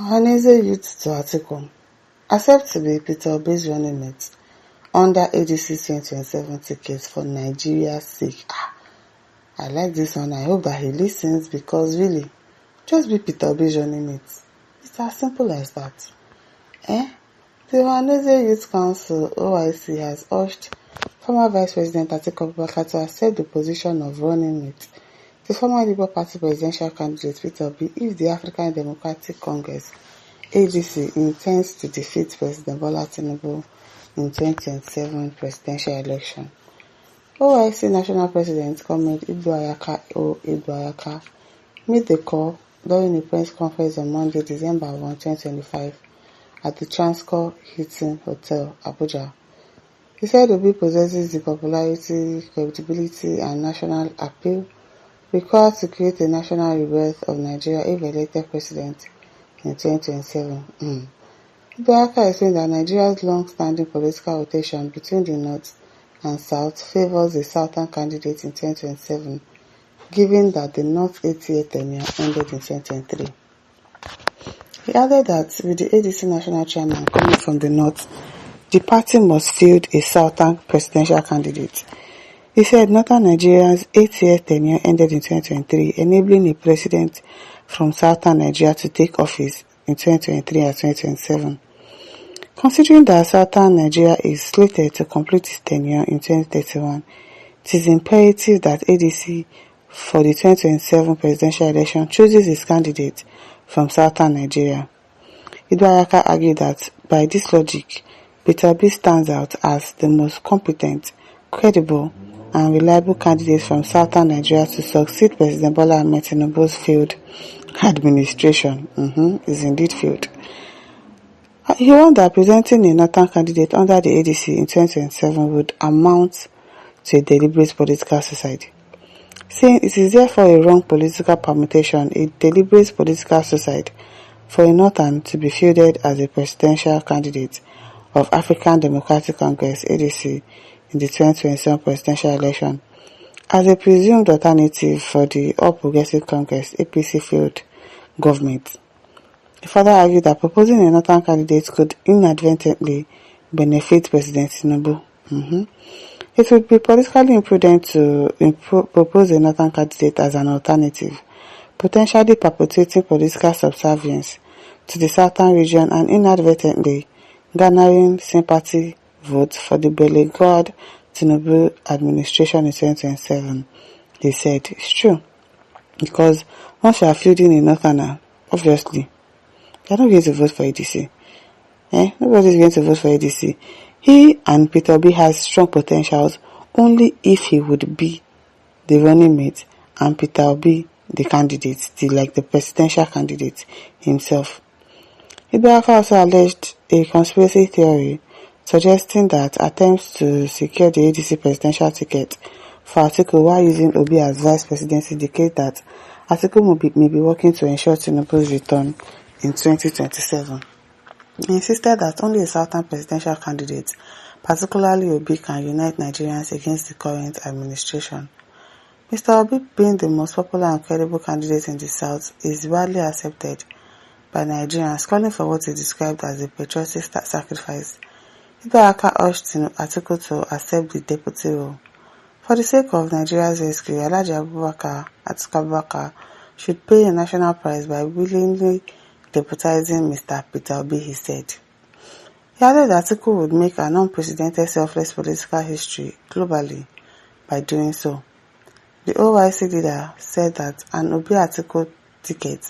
Ohanaeze youth to Atiku. Accept to be Peter Obi's running mate under ADC 2027 tickets for Nigeria's sake. I like this one. I hope that he listens because really, just be Peter Obi's running mate. It's as simple as that. The Ohanaeze Youth Council (OIC) has urged former Vice President Atiku to accept the position of running mate to former Labour Party presidential candidate Peter Obi if the African Democratic Congress (ADC) intends to defeat President Bola Tinubu in 2027 presidential election. OIC National President Comrade Ibu made the call during a press conference on Monday, December 1, 2025 at the Transcorp Hilton Hotel, Abuja. He said Obi possesses the popularity, credibility, and national appeal required to create a national rebirth of Nigeria if elected president in 2027. Ibu explained that Nigeria's long-standing political rotation between the North and South favors a Southern candidate in 2027, given that the North 8-year tenure ended in 2023. He added that with the ADC national chairman coming from the North, the party must field a Southern presidential candidate. He said Northern Nigeria's 8-year tenure ended in 2023, enabling a president from Southern Nigeria to take office in 2023 and 2027. Considering that Southern Nigeria is slated to complete its tenure in 2031, it is imperative that ADC for the 2027 presidential election chooses its candidate from Southern Nigeria. Ibu argued that by this logic, Peter Obi stands out as the most competent, credible, and reliable candidate from Southern Nigeria to succeed President Bola Ahmed Tinubu's failed administration. Is indeed failed. He warned that presenting a Northern candidate under the ADC in 2027 would amount to a deliberate political suicide, saying it is therefore a wrong political permutation, a deliberate political suicide, for a Northern to be fielded as a presidential candidate of African Democratic Congress (ADC) in the 2027 presidential election, as a presumed alternative for the All Progressive Congress (APC) failed government. He further argued that proposing a Northern candidate could inadvertently benefit President Tinubu. It would be politically imprudent to propose a Northern candidate as an alternative, potentially perpetuating political subservience to the Southern region and inadvertently garnering sympathy votes for the beleaguered Tinubu administration in 2027. He said, it's true, because once you are fielding a Northerner, obviously, they are not going to vote for ADC. Nobody is going to vote for ADC. He and Peter Obi has strong potentials only if he would be the running mate and Peter Obi the candidate, the presidential candidate himself. Ibu also alleged a conspiracy theory suggesting that attempts to secure the ADC presidential ticket for Atiku while using Obi as vice president indicate that Atiku may be working to ensure Tinubu's return in 2027. He insisted that only a Southern presidential candidate, particularly Obi, can unite Nigerians against the current administration. Mr. Obi, being the most popular and credible candidate in the South, is widely accepted by Nigerians, calling for what he described as a patriotic sacrifice. Ibu urged Atiku to accept the deputy role. For the sake of Nigeria's rescue, Atiku Abubakar should pay a national price by willingly deputizing Mr. Peter Obi, he said. He added that Atiku would make an unprecedented selfless political history globally by doing so. The OIC leader said that an Obi Atiku ticket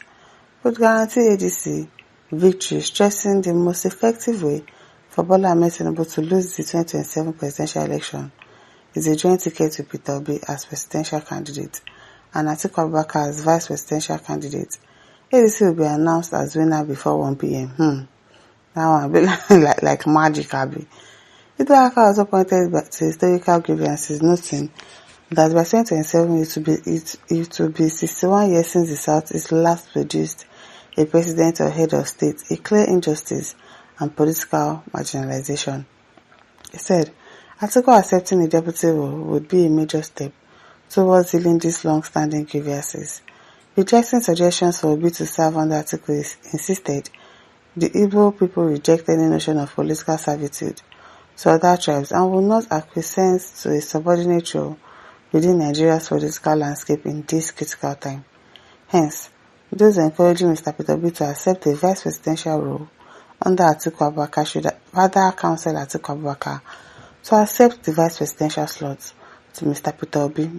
would guarantee ADC victory, stressing the most effective way for Bola Ahmed Tinubu to lose the 2027 presidential election is a joint ticket with Peter Obi as presidential candidate and Atiku Abubakar as vice presidential candidate. ADC will be announced as winner before 1 p.m. That one will be like magic, Abi. Ibu also pointed back to historical grievances, noting that by 2027 it will be 61 years since the South is last produced a president or head of state, a clear injustice and political marginalization. He said, Atiku accepting a deputy role would be a major step towards healing these long-standing grievances. Rejecting suggestions for Obi to serve under Atiku insisted the Igbo people reject any notion of political servitude to other tribes and will not acquiesce to a subordinate role within Nigeria's political landscape in this critical time. Hence, those encouraging Mr. Peter Obi to accept a vice presidential role under Atiku Abubakar should rather counsel Atiku Abubakar to accept the vice presidential slot to Mr. Peter Obi,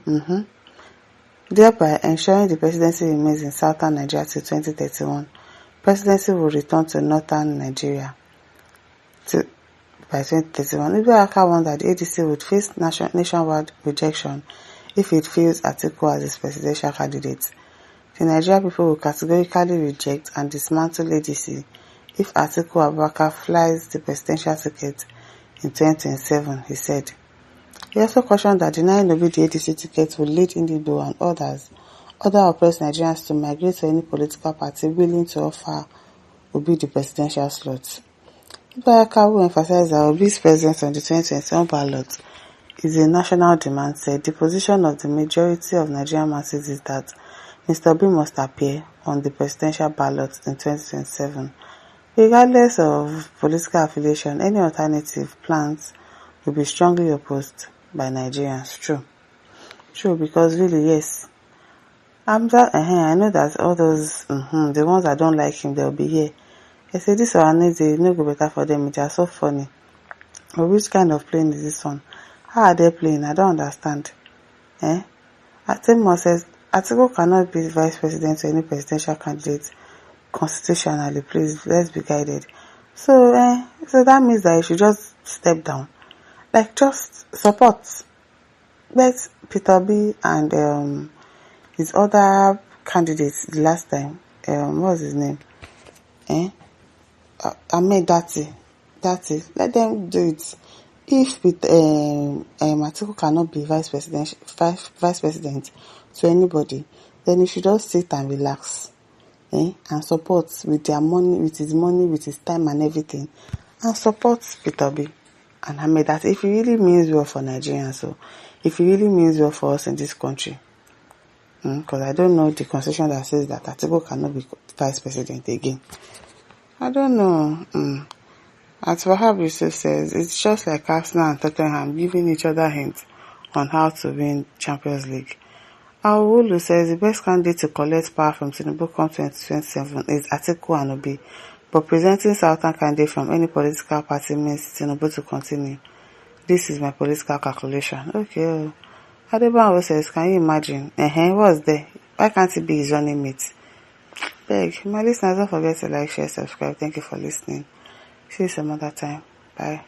thereby ensuring the presidency remains in southern Nigeria till 2031. Presidency will return to northern Nigeria by 2031. Ibn warned that the ADC would face nationwide rejection if it fails Atiku as its presidential candidate. The Nigerian people will categorically reject and dismantle ADC if Atiku Abubakar flies the presidential ticket in 2027, he said. He also cautioned that denying Obi the ADC ticket would lead Indigo and other oppressed Nigerians to migrate to any political party willing to offer Obi the presidential slot. Ibayaka, who emphasized that Obi's presence on the 2021 ballot is a national demand, said the position of the majority of Nigerian masses is that Mr. Obi must appear on the presidential ballot in 2027. Regardless of political affiliation, any alternative plans will be strongly opposed by Nigerians. True, because really, yes. I know that all those, the ones that don't like him, they'll be here. I say this Ohanaeze no go better for them. They are so funny. But which kind of plane is this one? How are they playing? I don't understand. Atiku says Atiku cannot be vice president to any presidential candidate constitutionally. Please, let's be guided. So that means that he should just step down. Like, just support. Let Peter Obi and his other candidates the last time. What was his name? Ahmed Dati. Let them do it. If Atiku cannot be vice president to anybody, then he should just sit and relax, and support with their money, with his time and everything, and support Peter Obi and Ahmed Dati if it really means well for Nigerians. So, if it really means well for us in this country. Because I don't know the constitution that says that Atiku cannot be vice president again. I don't know. As Wahab Yusuf says, it's just like Arsenal and Tottenham giving each other hints on how to win Champions League. Awolu says the best candidate to collect power from Tinubu come 2027 is Atiku and Obi, but presenting Southern candidate from any political party means Tinubu to continue. This is my political calculation. Okay. Adebayo says, can you imagine? What's there? Why can't it be his running mate? Beg. My listeners, don't forget to like, share, subscribe. Thank you for listening. See you some other time. Bye.